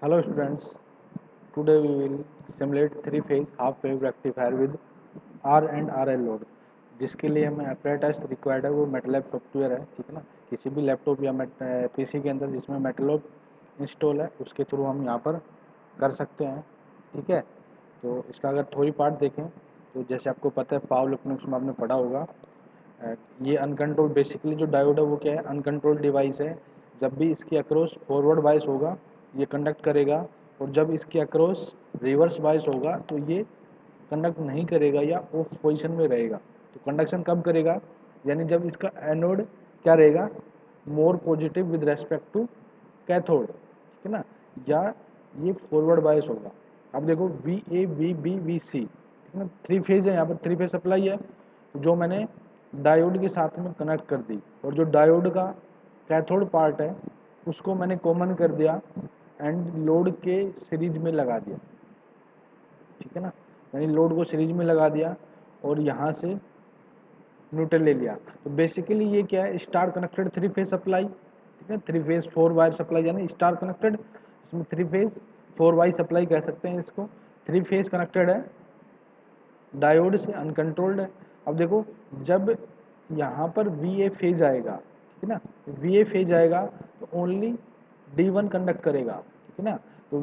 Hello students, today we will simulate three-phase half-wave rectifier with R and RL load. जिसके लिए हमें apparatus required है वो MATLAB software है, ठीक है ना। किसी भी लैपटॉप या पीसी के अंदर जिसमें MATLAB इंस्टॉल है उसके थ्रू हम यहाँ पर कर सकते हैं, ठीक है। तो इसका अगर थोड़ी पार्ट देखें तो जैसे आपको पता है पावर इलेक्ट्रॉनिक्स में आपने पढ़ा होगा, ये अनकंट्रोल बेसिकली जो डायोड है वो क्या है, अनकंट्रोल्ड डिवाइस है। जब भी इसके अक्रॉस फॉरवर्ड बायस होगा ये कंडक्ट करेगा, और जब इसके अक्रॉस रिवर्स बायस होगा तो ये कंडक्ट नहीं करेगा या ऑफ पोजीशन में रहेगा। तो कंडक्शन कब करेगा, यानी जब इसका एनोड क्या रहेगा, more positive with respect to cathode, ठीक है ना, या ये फॉरवर्ड बायस होगा। अब देखो V A V B V C, ठीक है ना, थ्री फेज है, यहाँ पर थ्री फेज सप्लाई है जो मैंने डायोड के साथ में कनेक्ट कर दी, और जो डायोड का कैथोड पार्ट है उसको मैंने कॉमन कर दिया एंड लोड के सीरीज में लगा दिया, ठीक है ना, यानी लोड को सीरीज में लगा दिया और यहाँ से न्यूट्रल ले लिया। तो बेसिकली ये क्या है, star connected three phase supply, ठीक है, three phase four wire supply, यानी स्टार कनेक्टेड, इसमें three phase four wire supply कह सकते हैं इसको। थ्री फेज कनेक्टेड है, डायोड से अनकंट्रोल्ड है। अब देखो जब यहाँ पर वी ए फेज आएगा, ठीक है ना, वी ए फेज आएगा तो ओनली डी वन कंडक्ट करेगा, ठीक है ना। तो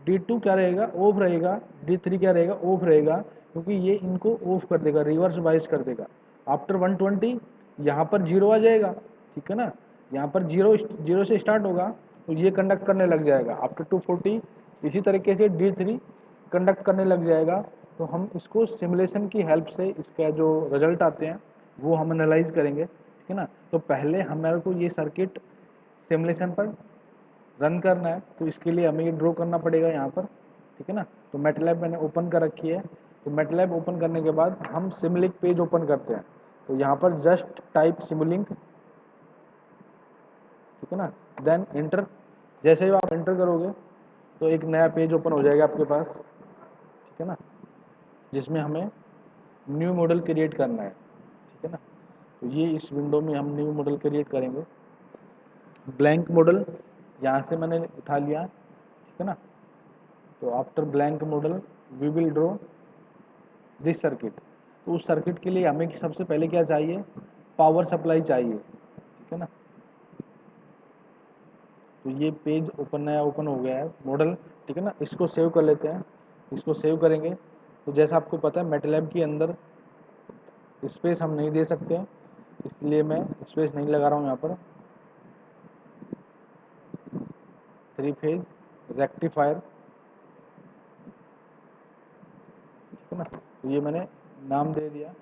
डी टू क्या रहेगा, ऑफ रहेगा, डी थ्री क्या रहेगा, ऑफ रहेगा, क्योंकि ये इनको ऑफ कर देगा, रिवर्स बाइस कर देगा। आफ्टर 120 यहाँ पर जीरो आ जाएगा, ठीक है ना, यहाँ पर जीरो जीरो से स्टार्ट होगा तो ये कंडक्ट करने लग जाएगा। आफ्टर 240 इसी तरीके से डी थ्री कंडक्ट करने लग जाएगा। तो हम इसको सिमुलेशन की हेल्प से इसका जो रिजल्ट आते हैं वो हम एनालाइज करेंगे, ठीक है ना। तो पहले हमारे को ये सर्किट सिमुलेशन पर रन करना है, तो इसके लिए हमें ये ड्रॉ करना पड़ेगा यहाँ पर, ठीक है ना। तो मैटलैब मैंने ओपन कर रखी है। तो मैटलैब ओपन करने के बाद हम सिमुलिंक पेज ओपन करते हैं। तो यहाँ पर जस्ट टाइप सिमुलिंक, ठीक है ना, देन एंटर। जैसे ही आप एंटर करोगे तो एक नया पेज ओपन हो जाएगा आपके पास, ठीक है ना, जिसमें हमें न्यू मॉडल क्रिएट करना है, ठीक है ना। तो ये इस विंडो में हम न्यू मॉडल क्रिएट करेंगे। ब्लैंक मॉडल यहाँ से मैंने उठा लिया, ठीक है ना। तो after blank model we will draw this circuit. तो उस सर्किट के लिए हमें सबसे पहले क्या चाहिए, पावर सप्लाई चाहिए, ठीक है ना। तो ये पेज ओपन नया ओपन हो गया है मॉडल, ठीक है ना। इसको सेव कर लेते हैं। इसको सेव करेंगे तो जैसा आपको पता है मैटलैब के अंदर स्पेस हम नहीं दे सकते, इसलिए मैं स्पेस नहीं लगा रहा हूँ यहाँ पर। थ्री फेज रेक्टिफायर, ठीक है ना। तो ये मैंने नाम दे दिया,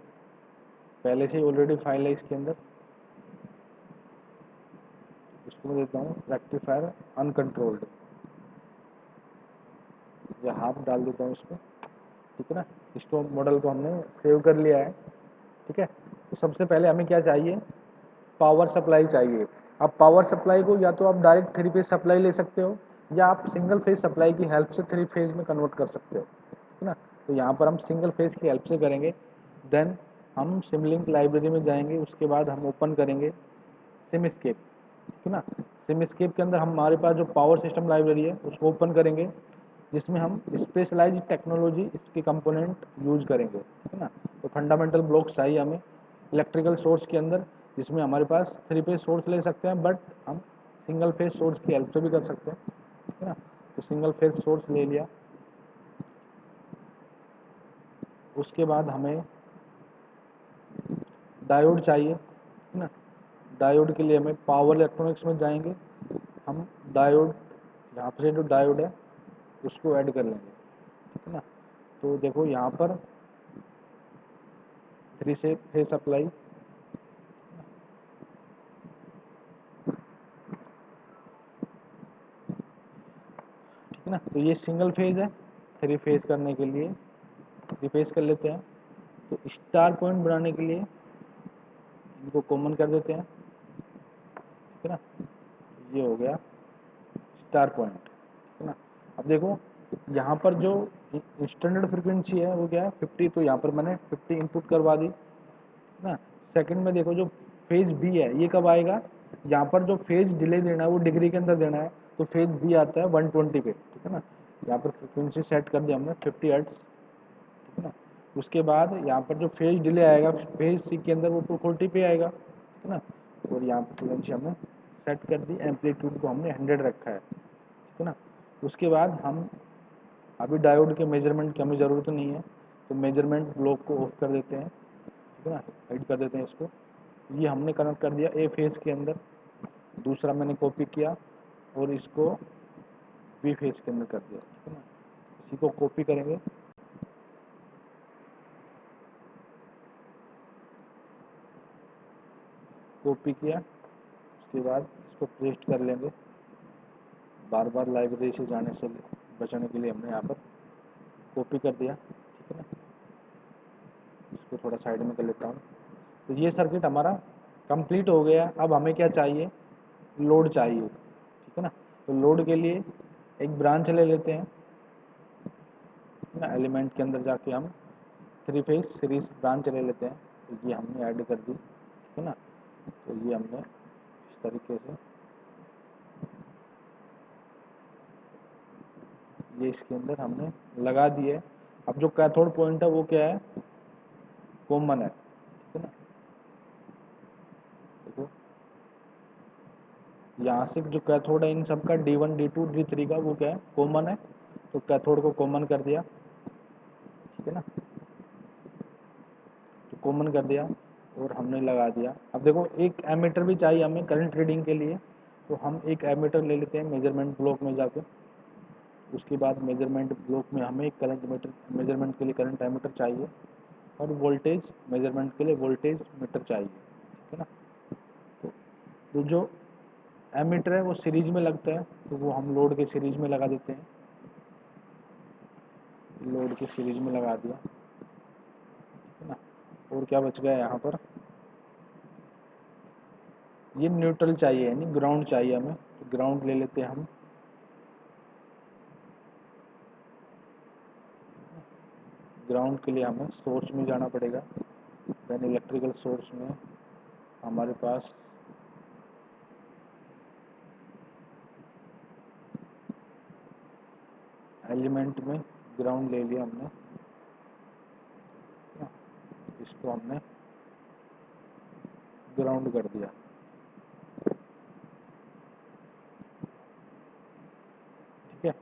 पहले से ही ऑलरेडी फाइल है इसके अंदर। इसको मैं देता हूँ रेक्टिफायर अनकंट्रोल्ड, या हाफ डाल देता हूँ इसको, ठीक है ना। इसको मॉडल को हमने सेव कर लिया है, ठीक है। तो सबसे पहले हमें क्या चाहिए, पावर सप्लाई चाहिए। अब पावर सप्लाई को या तो आप डायरेक्ट थ्री फेज सप्लाई ले सकते हो, या आप सिंगल फेज सप्लाई की हेल्प से थ्री फेज में कन्वर्ट कर सकते हो, ठीक है ना। तो यहाँ पर हम सिंगल फेज की हेल्प से करेंगे। देन हम सिमलिंक लाइब्रेरी में जाएंगे, उसके बाद हम ओपन करेंगे सिमस्केप, ठीक है ना। सिमस्केप के अंदर हमारे पास जो पावर सिस्टम लाइब्रेरी है उसको ओपन करेंगे, जिसमें हम स्पेशलाइज टेक्नोलॉजी इसके कंपोनेंट यूज करेंगे, ठीक है ना। तो फंडामेंटल ब्लॉक्स चाहिए हमें इलेक्ट्रिकल सोर्स के अंदर, जिसमें हमारे पास थ्री फेज सोर्स ले सकते हैं, बट हम सिंगल फेज सोर्स की हेल्प से भी कर सकते हैं, ठीक है ना। तो सिंगल फेज सोर्स ले लिया। उसके बाद हमें डायोड चाहिए, ठीक है ना। डायोड के लिए हमें पावर इलेक्ट्रॉनिक्स में जाएंगे, हम डायोड यहाँ पर जो डायोड है उसको ऐड कर लेंगे, ठीक है ना। तो देखो यहाँ पर थ्री से फेज सप्लाई, ठीक है ना। तो ये सिंगल फेज है, थ्री फेज करने के लिए थ्री फेज कर लेते हैं। तो स्टार पॉइंट बनाने के लिए इनको कॉमन कर देते हैं, ठीक है ना। ये हो गया स्टार पॉइंट, ठीक है ना। अब देखो यहाँ पर जो स्टैंडर्ड फ्रीक्वेंसी है वो क्या है 50, तो यहाँ पर मैंने 50 इनपुट करवा दी, है ना। सेकंड में देखो जो फेज बी है ये कब आएगा, यहाँ पर जो फेज डिले देना है वो डिग्री के अंदर देना है, तो फेज बी आता है 120 पे, ठीक है ना। यहाँ पर फ्रिक्वेंसी सेट कर दिया हमने 50 हर्ट्ज, ठीक है ना। उसके बाद यहाँ पर जो फेज डिले आएगा फेज सी के अंदर वो 240 पे आएगा, ठीक है ना। और यहाँ पर फ्रिक्वेंसी हमने सेट कर दी, एम्पलीट्यूड को हमने 100 रखा है, ठीक है ना। उसके बाद हम अभी डायोड के मेजरमेंट की हमें ज़रूरत नहीं है, तो मेजरमेंट ब्लॉक को ऑफ कर देते हैं, ठीक है ना, हाइड कर देते हैं इसको। ये हमने कनेक्ट कर दिया ए फेज के अंदर, दूसरा मैंने कॉपी किया और इसको बी फेज के अंदर कर दिया, ठीक है ना। इसी को कॉपी करेंगे, कॉपी किया, उसके बाद इसको पेस्ट कर लेंगे। बार बार लाइब्रेरी से जाने से बचाने के लिए हमने यहाँ पर कॉपी कर दिया, ठीक है ना। इसको थोड़ा साइड में कर लेता हूँ। तो ये सर्किट हमारा कंप्लीट हो गया। अब हमें क्या चाहिए, लोड चाहिए, ठीक है ना। तो लोड के लिए एक ब्रांच ले लेते हैं ना, एलिमेंट के अंदर जाके हम 3 फेज सीरीज ब्रांच ले लेते हैं। तो ये हमने ऐड कर दी, ठीक है ना। तो ये हमने इस तरीके से ये इसके अंदर हमने लगा दिए। अब जो कैथोड पॉइंट है वो क्या है, कॉमन है, ठीक है ना। देखो यहाँ से जो कैथोड है इन सबका D1 D2 D3 का वो क्या है, कॉमन है। तो कैथोड को कॉमन कर दिया, ठीक है ना। तो कॉमन कर दिया और हमने लगा दिया। अब देखो एक एमीटर भी चाहिए हमें करंट रीडिंग के लिए, तो हम एक एमीटर ले लेते हैं मेजरमेंट ब्लॉक में जाके। उसके बाद मेजरमेंट ब्लॉक में हमें एक करंट मीटर, मेजरमेंट के लिए करंट एमीटर चाहिए, और वोल्टेज मेजरमेंट के लिए वोल्टेज मीटर चाहिए, ठीक है ना। तो, तो जो एमीटर है वो सीरीज में लगता है, तो वो हम लोड के सीरीज में लगा देते हैं। लोड के सीरीज में लगा दिया, ठीक है ना। और क्या बच गया यहाँ पर, ये न्यूट्रल चाहिए यानी ग्राउंड चाहिए हमें, तो ग्राउंड ले लेते हैं हम। ग्राउंड के लिए हमें सोर्स में जाना पड़ेगा। देन इलेक्ट्रिकल सोर्स में हमारे पास एलिमेंट में ग्राउंड ले लिया हमने, इसको हमने ग्राउंड कर दिया, ठीक है।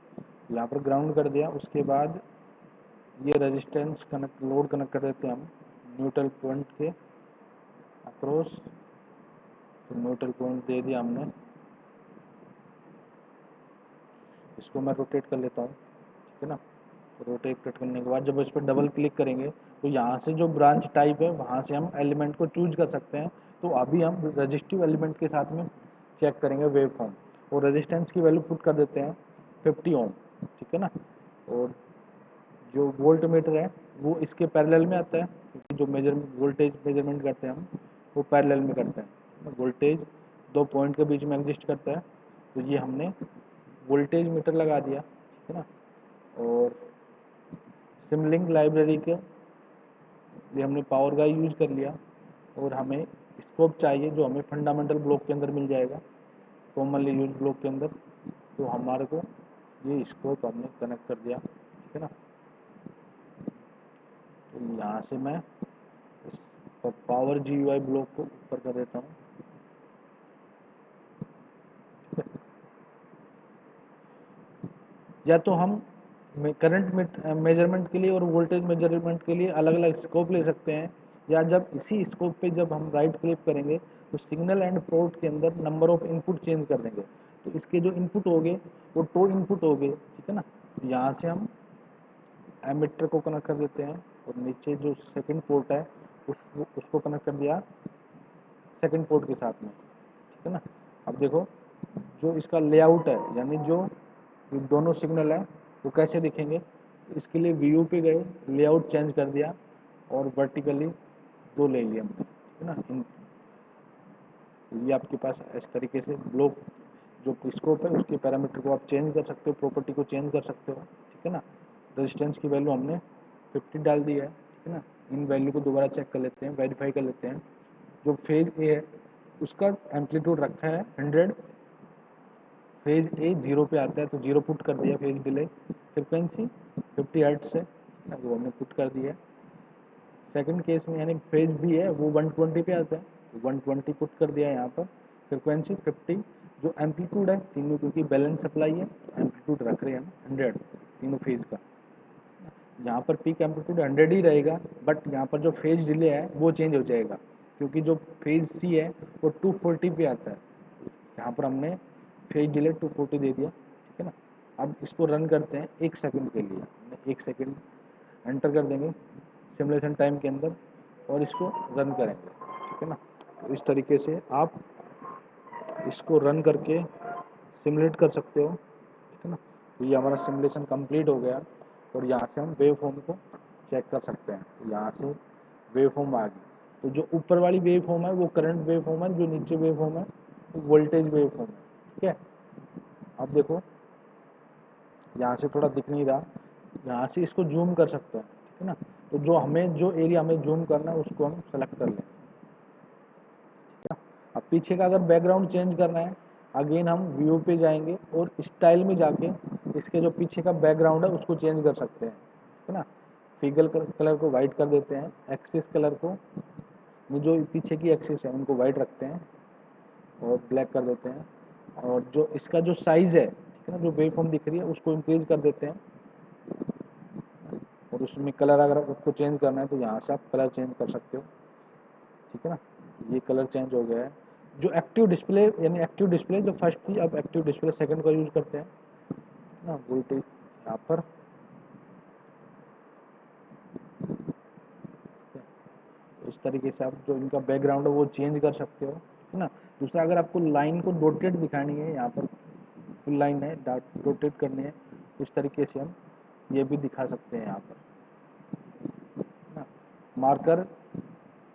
यहाँ पर ग्राउंड कर दिया। उसके बाद ये रेजिस्टेंस कनेक्ट, लोड कनेक्ट कर देते हैं हम न्यूट्रल पॉइंट के अक्रॉस। तो न्यूट्रल पॉइंट दे दिया हमने, इसको मैं रोटेट कर लेता हूँ, ठीक है ना। तो रोटेट करने के बाद जब इस पर डबल क्लिक करेंगे तो यहाँ से जो ब्रांच टाइप है वहाँ से हम एलिमेंट को चूज कर सकते हैं। तो अभी हम रजिस्टिव एलिमेंट के साथ में चेक करेंगे वेव फॉर्म, और रेजिस्टेंस की वैल्यू पुट कर देते हैं 50 ओम, ठीक है ना। और जो वोल्ट मीटर है वो इसके पैरेलल में आता है, क्योंकि जो मेजर वोल्टेज मेजरमेंट करते हैं हम वो पैरेलल में करते हैं। वोल्टेज दो पॉइंट के बीच में एग्जिस्ट करता है, तो ये हमने वोल्टेज मीटर लगा दिया, ठीक है ना। और सिमलिंक लाइब्रेरी के लिए हमने पावर का यूज कर लिया, और हमें स्कोप चाहिए जो हमें फंडामेंटल ब्लॉक के अंदर मिल जाएगा, कॉमनली यूज ब्लॉक के अंदर। तो हमारे को ये स्कोप हमने कनेक्ट कर दिया, ठीक है ना। तो यहाँ से मैं इस पावर GUI ब्लॉक को ऊपर कर देता हूँ, ठीक है। या तो हम करंट मेजरमेंट के लिए और वोल्टेज मेजरमेंट के लिए अलग अलग स्कोप ले सकते हैं, या जब इसी स्कोप पे जब हम राइट क्लिक करेंगे तो सिग्नल एंड पोर्ट के अंदर नंबर ऑफ इनपुट चेंज कर देंगे। तो इसके जो इनपुट हो गए वो 2 इनपुट हो गए, ठीक है ना। तो यहाँ से हम एमीटर को कनेक्ट कर देते हैं, और नीचे जो सेकंड पोर्ट है उसको कनेक्ट कर दिया सेकंड पोर्ट के साथ में, ठीक है ना। अब देखो जो इसका लेआउट है, यानी जो दोनों सिग्नल है वो कैसे दिखेंगे। इसके लिए व्यू पे गए, लेआउट चेंज कर दिया, और वर्टिकली दो ले लिया हमने, ठीक है ना। ये आपके पास इस तरीके से ब्लॉक जो स्कोप है उसके पैरामीटर को आप चेंज कर सकते हो, प्रॉपर्टी को चेंज कर सकते हो, ठीक है ना। रेजिस्टेंस की वैल्यू हमने 50 डाल दी है, ठीक है ना। इन वैल्यू को दोबारा चेक कर लेते हैं, वेरीफाई कर लेते हैं। जो फेज ए है उसका एम्पलीट्यूड रखा है 100, फेज ए 0 पे आता है तो 0 पुट कर दिया, फेज डिले फ्रिक्वेंसी 50 हर्ट्ज है, वो हमने पुट कर दिया। सेकंड केस में यानी फेज बी है वो 120 पे आता है, तो 120 पुट कर दिया यहाँ पर, फ्रिक्वेंसी 50, जो एम्पलीट्यूड है तीनों क्योंकि बैलेंस सप्लाई है तो एम्पलीट्यूड रख रहे हैं हम 100 तीनों फेज का। यहाँ पर पीक एम्पलीट्यूड 100 ही रहेगा, बट यहाँ पर जो फेज डिले है वो चेंज हो जाएगा क्योंकि जो फेज सी है वो 240 पे आता है, यहाँ पर हमने फेज डिले 240 दे दिया, ठीक है ना। अब इसको रन करते हैं 1 सेकंड के लिए, हमने 1 सेकंड एंटर कर देंगे सिमुलेशन टाइम के अंदर और इसको रन करेंगे, ठीक है ना। तो इस तरीके से आप इसको रन करके सिमुलेट कर सकते हो, ठीक है ना। तो ये हमारा सिमुलेशन कंप्लीट हो गया और यहाँ से हम वेव फॉर्म को चेक कर सकते हैं। तो यहाँ से वेव फॉर्म आ गई, तो जो ऊपर वाली वेव फॉर्म है वो करंट वेव फॉर्म है, जो नीचे वेव फॉर्म है वो वोल्टेज वेव फॉर्म है, ठीक है। अब देखो यहाँ से थोड़ा दिख नहीं रहा, यहाँ से इसको जूम कर सकते हैं, ठीक है ना। तो जो हमें जो एरिया हमें जूम करना है उसको हम सेलेक्ट कर लेंगे। अब पीछे का अगर बैकग्राउंड चेंज करना है, अगेन हम व्यू पे जाएंगे और स्टाइल में जाके इसके जो पीछे का बैकग्राउंड है उसको चेंज कर सकते हैं, ठीक है ना। फिगल कलर को वाइट कर देते हैं, एक्सिस कलर को जो पीछे की एक्सिस है उनको वाइट रखते हैं और ब्लैक कर देते हैं, और जो इसका जो साइज़ है, ठीक है ना, जो वेव फॉर्म दिख रही है उसको इंक्रीज कर देते हैं, और उसमें कलर अगर आपको चेंज करना है तो यहाँ से आप कलर चेंज कर सकते हो, ठीक है ना। ये कलर चेंज हो गया है। जो एक्टिव डिस्प्ले यानी एक्टिव डिस्प्ले जो फर्स्ट थी अब एक्टिव डिस्प्ले सेकंड का यूज करते हैं ना, वोल्टेज यहाँ पर इस तरीके से आप जो इनका बैकग्राउंड है वो चेंज कर सकते हो, है ना। दूसरा अगर आपको लाइन को डॉटेड दिखानी है, यहाँ पर फुल लाइन है डॉटेड करनी है, इस तरीके से हम ये भी दिखा सकते हैं यहाँ पर, है ना। मार्कर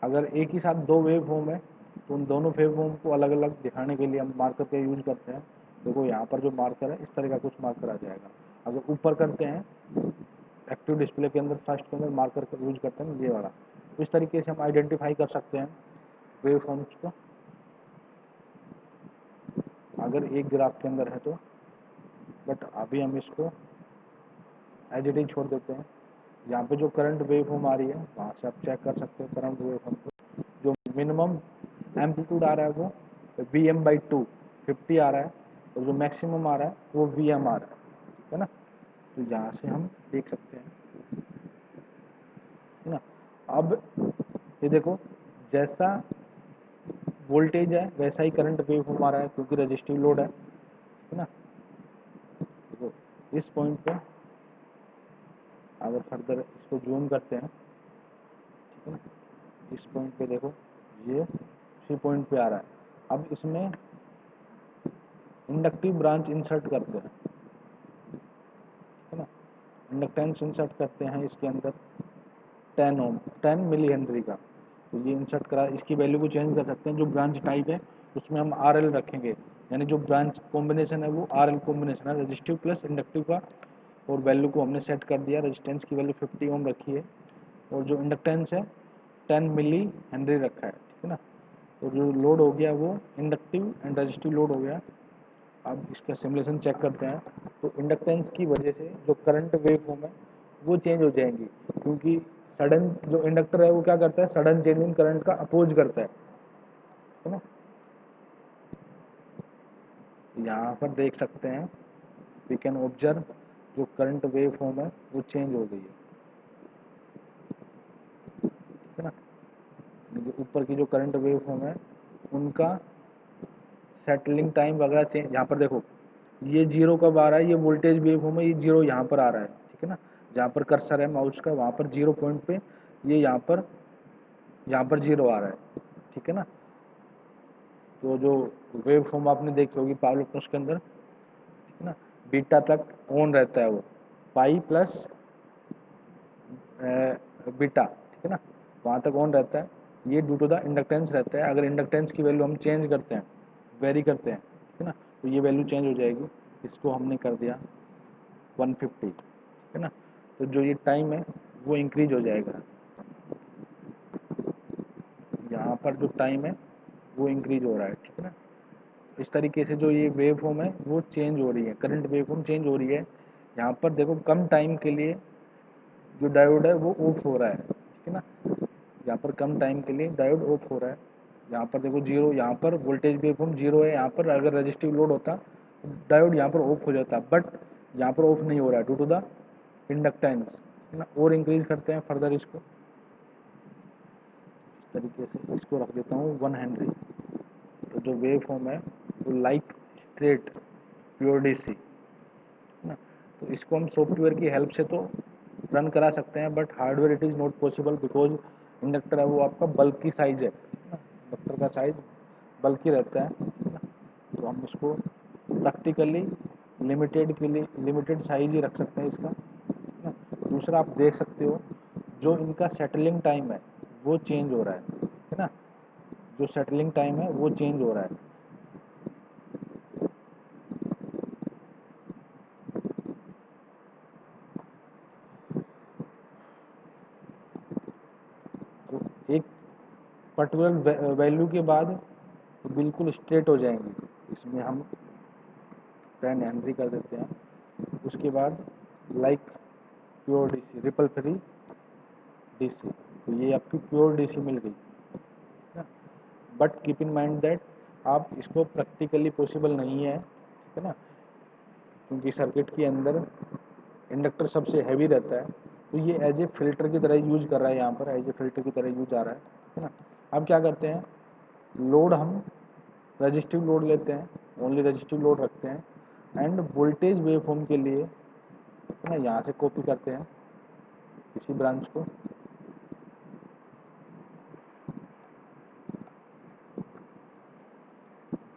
अगर एक ही साथ दो वेव फॉर्म है तो उन दोनों वेव फॉर्म को अलग अलग दिखाने के लिए हम मार्कर का यूज करते हैं। देखो यहाँ पर जो मार्कर है इस तरह का कुछ मार्कर आ जाएगा। अगर ऊपर करते हैं एक्टिव डिस्प्ले के अंदर फर्स्ट के अंदर मार्कर का यूज करते हैं ये वाला, तो इस तरीके से हम आइडेंटिफाई कर सकते हैं वेव फॉर्म्स को अगर एक ग्राफ के अंदर है तो। बट अभी हम इसको एज इट इज छोड़ देते हैं। यहाँ पे जो करंट वेव फॉर्म आ रही है वहाँ से आप चेक कर सकते हो करंट वेव फॉर्म को, जो मिनिमम एम्पलीट्यूड आ रहा है वो Vm/2 50 आ रहा है और जो मैक्सिमम आ रहा है वो Vm आ रहा है, ठीक है ना। तो यहाँ से हम देख सकते हैं, है ना। अब ये देखो जैसा वोल्टेज है वैसा ही करंट वेव फॉर्म आ रहा है क्योंकि रजिस्टिव लोड है ना। तो इस पॉइंट पे अगर फर्दर इसको जूम करते हैं, ठीक है ना, इस पॉइंट पे देखो ये उसी पॉइंट पे आ रहा है। अब इसमें इंडक्टिव ब्रांच इंसर्ट करते हैं, ठीक है ना। इंडक्टेंस इंसर्ट करते हैं इसके अंदर 10 ओम 10 मिली हेनरी का, तो ये इंसर्ट करा, इसकी वैल्यू को चेंज कर सकते हैं। जो ब्रांच टाइप है उसमें हम आर एल रखेंगे, यानी जो ब्रांच कॉम्बिनेशन है वो आर एल कॉम्बिनेशन है, रजिस्टिव प्लस इंडक्टिव का। और वैल्यू को हमने सेट कर दिया, रेजिस्टेंस की वैल्यू 50 ओम रखी है और जो इंडक्टेंस है 10 मिली हेनरी रखा है, ठीक है ना। तो जो लोड हो गया वो इंडक्टिव एंड रजिस्टिव लोड हो गया। अब इसका सिमुलेशन चेक करते हैं, तो इंडक्टेंस की वजह से जो करंट वेव फॉर्म है वो चेंज हो जाएंगी क्योंकि सडन जो इंडक्टर है वो क्या करता है, सडन चेंज इन करंट का अपोज करता है ना। यहाँ पर देख सकते हैं वी कैन ऑब्जर्व जो करंट वेव फॉर्म है वो चेंज हो गई है, ठीक है ना। जो ऊपर की जो करंट वेव फॉर्म है उनका सेटलिंग टाइम वगैरह चेंज, यहाँ पर देखो ये जीरो कब आ रहा है, ये वोल्टेज वेव फॉर्म है, ये जीरो यहाँ पर आ रहा है, ठीक है ना। जहाँ पर कर्सर है माउस का वहाँ पर जीरो पॉइंट पे ये यहाँ पर जीरो आ रहा है, ठीक है ना। तो जो वेव फॉर्म आपने देखी होगी पावर इलेक्ट्रॉनिक्स के अंदर, ठीक है ना, बीटा तक ऑन रहता है वो, पाई प्लस बीटा, ठीक है ना, वहाँ तक ऑन रहता है। ये ड्यू टू द इंडक्टेंस रहता है, अगर इंडक्टेंस की वैल्यू हम चेंज करते हैं वेरी करते हैं, ठीक है ना, तो ये वैल्यू चेंज हो जाएगी। इसको हमने कर दिया 150, ठीक है ना। तो जो ये टाइम है वो इंक्रीज हो जाएगा, यहाँ पर जो टाइम है वो इंक्रीज हो रहा है, ठीक है ना। इस तरीके से जो ये वेव फॉर्म है वो चेंज हो रही है, करंट वेव फॉर्म चेंज हो रही है। यहाँ पर देखो कम टाइम के लिए जो डायोड है वो ऑफ हो रहा है, ठीक है ना। यहाँ पर कम टाइम के लिए डायोड ऑफ हो रहा है। यहाँ पर देखो जीरो, यहाँ पर वोल्टेज वेव फॉर्म जीरो है। यहाँ पर अगर रजिस्टिव लोड होता डायोड यहाँ पर ऑफ हो जाता, बट यहाँ पर ऑफ नहीं हो रहा है ड्यू टू द इंडक्टेंस, है ना। और इंक्रीज करते हैं फर्दर इसको, इस तरीके से इसको रख देता हूँ 1 हेनरी। तो जो वेव फॉर्म है वो लाइक स्ट्रेट प्योर डीसी, है ना। तो इसको हम सॉफ्टवेयर की हेल्प से तो रन करा सकते हैं, but hardware it is not possible because inductor है वो आपका बल्कि साइज है ना। इंडक्टर का साइज बल्कि रहता है ना। तो हम इसको प्रैक्टिकली लिमिटेड के लिए लिमिटेड साइज ही रख सकते हैं इसका, है ना। दूसरा आप देख सकते हो जो इनका सेटलिंग टाइम है वो चेंज हो रहा है ना। जो सेटलिंग टाइम है वो चेंज हो रहा है। तो एक पर्टिकुलर वैल्यू के बाद बिल्कुल स्ट्रेट हो जाएंगे। इसमें हम 10 हेनरी कर देते हैं। उसके बाद like pure DC ripple free DC, तो ये आपकी प्योर डीसी मिल गई ना। But keep in mind that आप इसको प्रैक्टिकली पॉसिबल नहीं है ना, क्योंकि सर्किट के अंदर इंडक्टर सबसे हैवी रहता है। तो ये एज ए फिल्टर की तरह यूज कर रहा है, यहाँ पर एज ए फिल्टर की तरह यूज आ रहा है ना। अब क्या करते हैं, लोड हम रजिस्टिव लोड लेते हैं, ओनली रजिस्टिव लोड रखते हैं एंड वोल्टेज वेव फॉर्म के लिए है ना यहाँ से कॉपी करते हैं इसी ब्रांच को।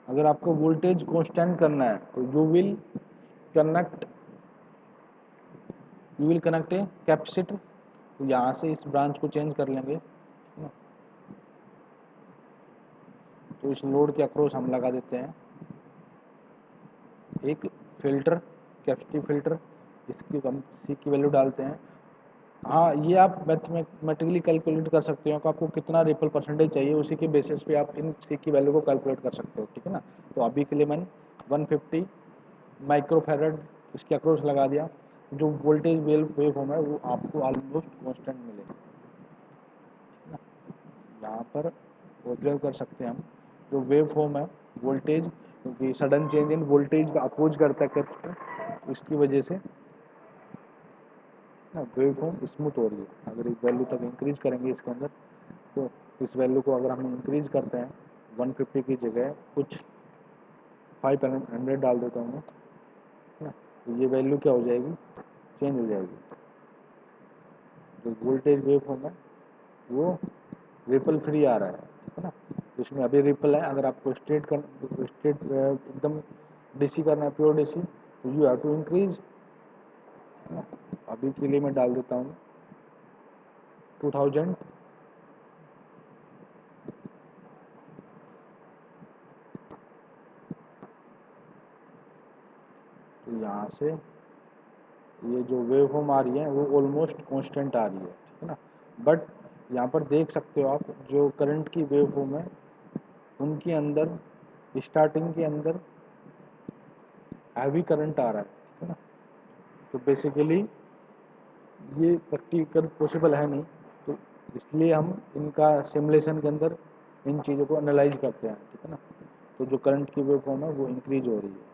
अगर आपको वोल्टेज कांस्टेंट करना है तो connect you will connect a capacitor. तो यहाँ से इस ब्रांच को चेंज कर लेंगे, है ना। तो इस लोड के अक्रॉस हम लगा देते हैं एक फिल्टर, कैपेसिटिव फिल्टर। इसकी हम सी की वैल्यू डालते हैं। हाँ, ये आप मैथमेटिकली कैलकुलेट कर सकते हो कि आपको कितना रिपल परसेंटेज चाहिए, उसी के बेसिस पे आप इन सी की वैल्यू को कैलकुलेट कर सकते हो, ठीक है ना। तो अभी के लिए मैंने 150 माइक्रोफेरेड इसके अक्रॉस लगा दिया। जो वोल्टेज वेव फॉर्म है वो आपको ऑलमोस्ट कांस्टेंट मिलेगा, है ना। यहाँ पर ऑब्जर्व कर सकते हैं हम जो वेव फॉर्म है वोल्टेज, क्योंकि सडन चेंज इन वोल्टेज का अपोज करता है कैपेसिटर, इसकी वजह से ना वेव फॉर्म स्मूथ हो रही है। अगर इस वैल्यू तक इंक्रीज करेंगे इसके अंदर, तो इस वैल्यू को अगर हम इंक्रीज करते हैं 150 की जगह कुछ 500 डाल देता हूँ मैं, है ना। तो ये वैल्यू क्या हो जाएगी, चेंज हो जाएगी। जो वोल्टेज वेव फॉर्म है वो रिपल फ्री आ रहा है, ठीक है ना। तो इसमें अभी रिपल है। अगर आपको स्ट्रेट एकदम डीसी करना है, प्योर डीसी, तो यू हैव टू इंक्रीज, है ना। अभी के लिए मैं डाल देता हूँ 2000। तो यहाँ से ये जो वेव फॉर्म आ रही है वो ऑलमोस्ट कांस्टेंट आ रही है, ठीक है ना। बट यहाँ पर देख सकते हो आप जो करंट की वेव फॉर्म है उनके अंदर स्टार्टिंग के अंदर हैवी करंट आ रहा है, ठीक है ना। तो बेसिकली ये प्रैक्टिकल पॉसिबल है नहीं, तो इसलिए हम इनका सिमुलेशन के अंदर इन चीज़ों को एनालाइज करते हैं, ठीक है ना। तो जो करंट की वेव फॉर्म है वो इंक्रीज हो रही है।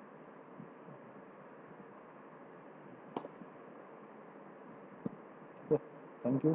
Thank you.